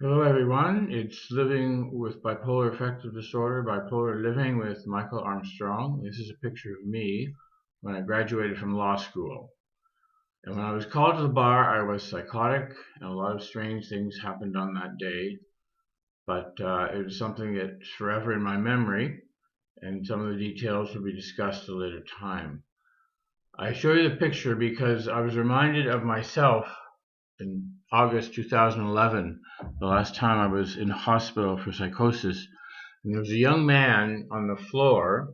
Hello everyone, it's Living with Bipolar Affective Disorder, Bipolar Living with Michael Armstrong. This is a picture of me when I graduated from law school. And when I was called to the bar, I was psychotic, and a lot of strange things happened on that day. But it was something that's forever in my memory, and some of the details will be discussed at a later time. I show you the picture because I was reminded of myself in August 2011, the last time I was in hospital for psychosis. And there was a young man on the floor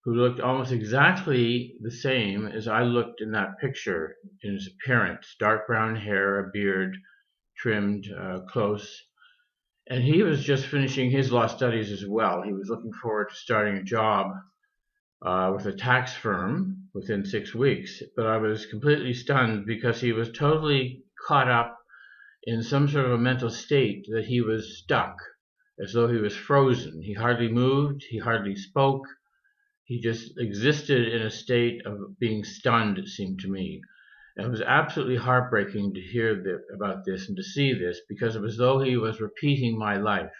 who looked almost exactly the same as I looked in that picture in his appearance. Dark brown hair, a beard, trimmed close. And he was just finishing his law studies as well. He was looking forward to starting a job with a tax firm within 6 weeks. But I was completely stunned because he was totally caught up in some sort of a mental state that he was stuck, as though he was frozen. He hardly moved, he hardly spoke, he just existed in a state of being stunned, it seemed to me. And it was absolutely heartbreaking to hear about this and to see this, because it was as though he was repeating my life.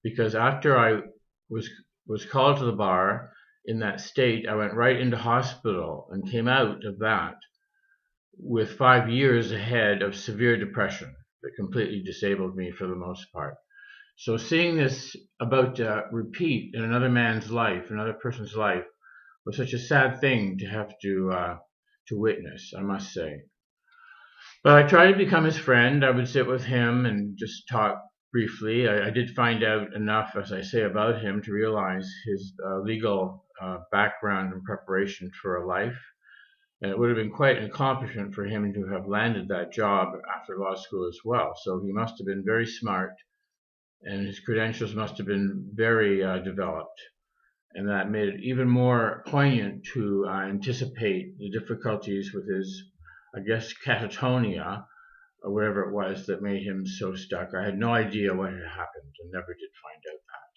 Because after I was called to the bar in that state, I went right into hospital and came out of that with 5 years ahead of severe depression that completely disabled me for the most part. So seeing this about to repeat in another man's life, another person's life, was such a sad thing to have to witness, I must say. But I tried to become his friend. I would sit with him and just talk briefly. I did find out enough, as I say, about him to realize his legal background and preparation for a life. And it would have been quite an accomplishment for him to have landed that job after law school as well. So he must have been very smart, and his credentials must have been very developed. And that made it even more poignant to anticipate the difficulties with his, I guess, catatonia, or whatever it was that made him so stuck. I had no idea what had happened and never did find out that.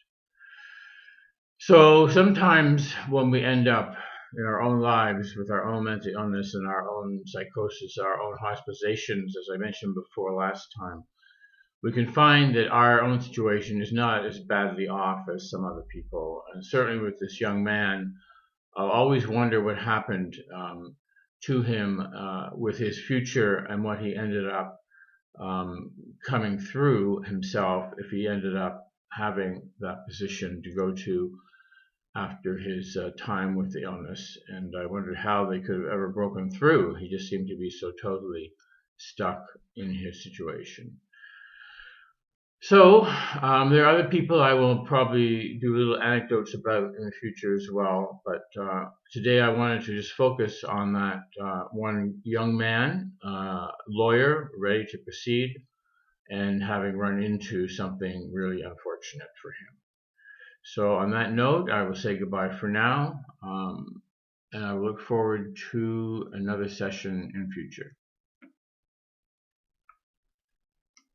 So sometimes when we end up in our own lives with our own mental illness and our own psychosis, our own hospitalizations, as I mentioned before last time, we can find that our own situation is not as badly off as some other people. And certainly with this young man, I'll always wonder what happened to him with his future and what he ended up coming through himself if he ended up having that position to go to after his time with the illness. And I wondered how they could have ever broken through. He just seemed to be so totally stuck in his situation. So there are other people I will probably do little anecdotes about in the future as well. But today I wanted to just focus on that one young man, lawyer, ready to proceed, and having run into something really unfortunate for him. So on that note, I will say goodbye for now, and I look forward to another session in future.